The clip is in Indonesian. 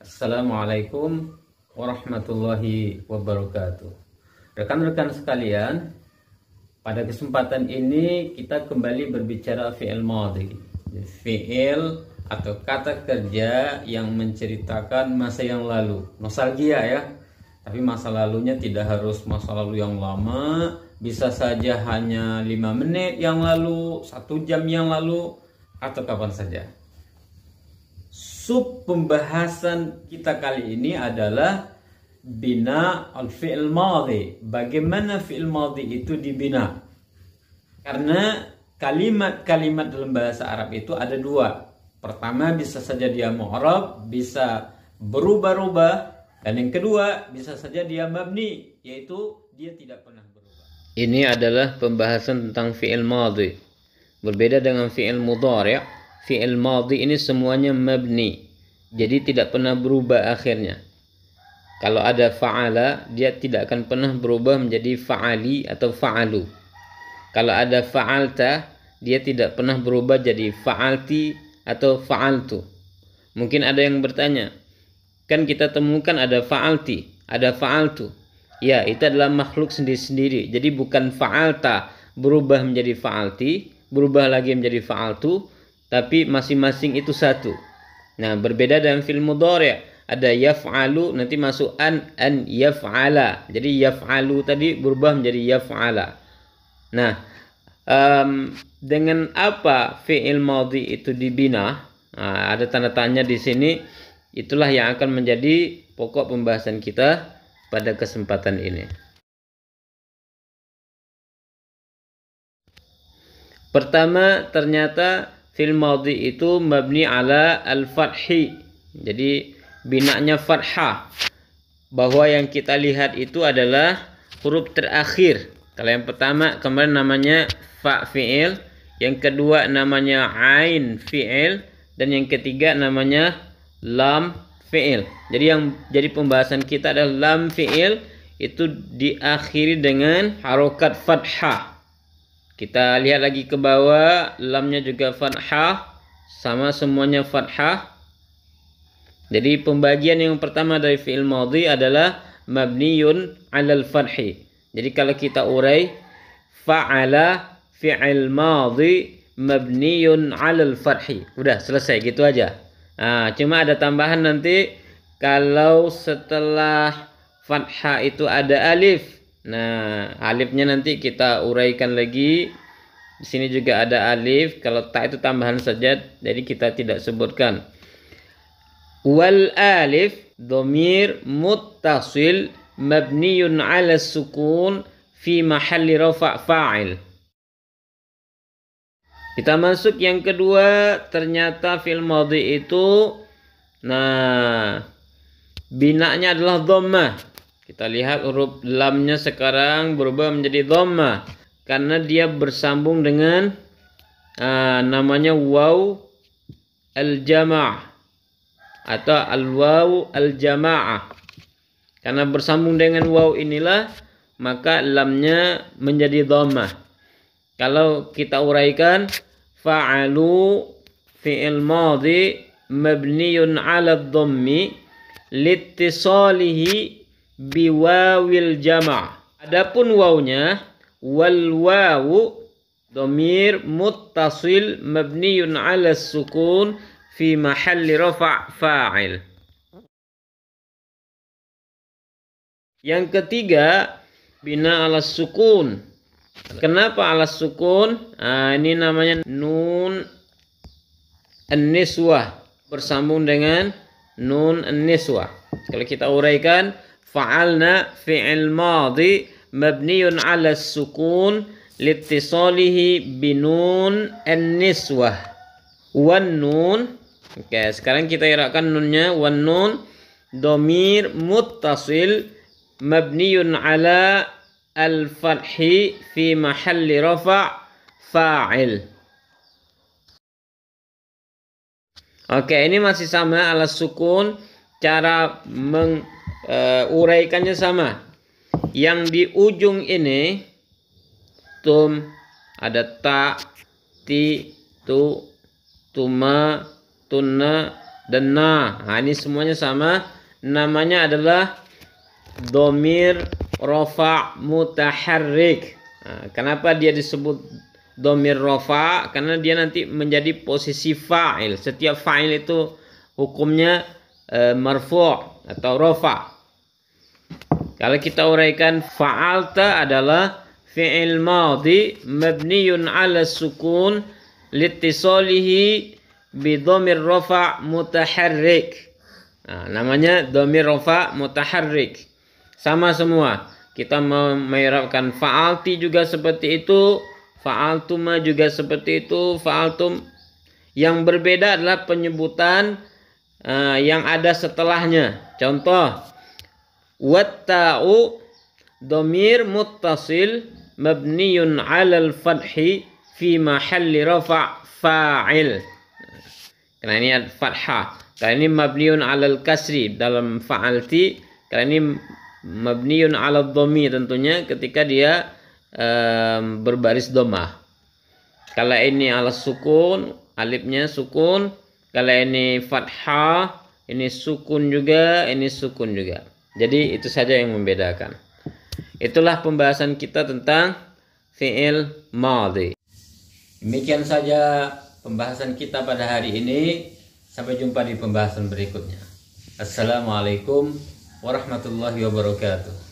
Assalamualaikum warahmatullahi wabarakatuh. Rekan-rekan sekalian, pada kesempatan ini kita kembali berbicara fi'il madhi. Fi'il atau kata kerja yang menceritakan masa yang lalu. Nostalgia ya. Tapi masa lalunya tidak harus masa lalu yang lama, bisa saja hanya 5 menit yang lalu, 1 jam yang lalu, atau kapan saja. Sub pembahasan kita kali ini adalah bina al-fi'il madhi. Bagaimana fi'il madhi itu dibina? Karena kalimat-kalimat dalam bahasa Arab itu ada 2. Pertama, bisa saja dia mu'rab, bisa berubah-ubah, dan yang kedua bisa saja dia mabni, yaitu dia tidak pernah berubah. Ini adalah pembahasan tentang fi'il madhi. Berbeda dengan fi'il mudhari'. Fi'il madhi ini semuanya mabni, jadi tidak pernah berubah akhirnya. Kalau ada fa'ala, dia tidak akan pernah berubah menjadi fa'ali atau fa'alu. Kalau ada fa'alta, dia tidak pernah berubah jadi fa'alti atau fa'altu. Mungkin ada yang bertanya, kan kita temukan ada fa'alti, ada fa'altu. Ya, itu adalah makhluk sendiri-sendiri. Jadi bukan fa'alta berubah menjadi fa'alti, berubah lagi menjadi fa'altu, tapi masing-masing itu satu. Nah, berbeda dengan fi'il mudhari'. Ada yaf'alu, nanti masuk an yaf'ala. Jadi yaf'alu tadi berubah menjadi yaf'ala. Nah, dengan apa fi'il madhi itu dibina? Nah, ada tanda tanya di sini. Itulah yang akan menjadi pokok pembahasan kita pada kesempatan ini. Pertama, ternyata fi'il madhi itu mabni ala al-fathi. Jadi binanya fathah. Bahwa yang kita lihat itu adalah huruf terakhir. Kalau yang pertama kemarin namanya fa fi'il, yang kedua namanya ain fi'il, dan yang ketiga namanya lam fi'il. Jadi yang jadi pembahasan kita adalah lam fi'il itu diakhiri dengan harokat fathah. Kita lihat lagi ke bawah, lamnya juga fathah, sama semuanya fathah. Jadi pembagian yang pertama dari fi'il madhi adalah mabniyun 'alal fathi. Jadi kalau kita urai, fa'ala fi'il madhi mabniyun 'alal fathi. Udah selesai gitu aja. Nah, cuma ada tambahan nanti kalau setelah fathah itu ada alif. Nah, alifnya nanti kita uraikan lagi. Di sini juga ada alif. Kalau ta itu tambahan saja, jadi kita tidak sebutkan. Wal alif dhamir muttasil mabniyun 'ala sukun fi mahalli rafa' fa'il. Kita masuk yang kedua, ternyata fi'il madhi itu binanya adalah dhammah. Kita lihat huruf lamnya sekarang berubah menjadi dhammah karena dia bersambung dengan namanya waw al-jama' atau al-waw al-jama'ah. Karena bersambung dengan waw inilah maka lamnya menjadi dhammah. Kalau kita uraikan, fa'alu fi'il madhi mabniyun 'ala dhammi liittisalihi biwawil jama'. Adapun wawnya wal wawu dhamir muttasil mabniyun 'ala sukun fi mahalli rafa' fa'il. Yang ketiga, bina 'ala sukun. Kenapa 'ala sukun? Ini namanya nun an-niswah bersambung dengan nun an-niswah. Kalau kita uraikan, fa'alna fi'il madhi mabniyun 'ala sukun liittisalihi binun an-niswah. Wan nun. Oke, sekarang kita irakan nunnya. Wan nun dhamir muttasil mabniyun 'ala al-fathi fi mahalli rafa' fa'il. Oke, ini masih sama 'ala sukun. Cara uraikannya sama. Yang di ujung ini tum, ada ta, ti, tu, tuma, tunna, dan na. Nah, ini semuanya sama. Namanya adalah dhamir rafa' mutaharrik. Nah, kenapa dia disebut dhamir rafa'? Karena dia nanti menjadi posisi fa'il. Setiap fa'il itu hukumnya marfu' atau rafa'. Kalau kita uraikan, fa'alta adalah fi'il madhi mabniyun 'ala sukun litisalihi bi dhamir rafa' mutaharrik. Nah, namanya dhamir rafa' mutaharrik. Sama semua. Kita mau mengirabkan fa'alti juga seperti itu, fa'altuma juga seperti itu, fa'altum. Yang berbeda adalah penyebutan yang ada setelahnya. Contoh, watta'u dhamir muttasil mabniyun 'alal fathi fi mahalli rafa' fa'il. Karena ini ada fathah. Karena ini mabniyun 'alal kasri dalam fa'alti. Karena ini mabniyun 'alal dhammi tentunya ketika dia berbaris dhammah. Kalau ini 'ala sukun, alifnya sukun. Kalau ini fathah, ini sukun juga, ini sukun juga. Jadi itu saja yang membedakan. Itulah pembahasan kita tentang fi'il madhi. Demikian saja pembahasan kita pada hari ini. Sampai jumpa di pembahasan berikutnya. Assalamualaikum warahmatullahi wabarakatuh.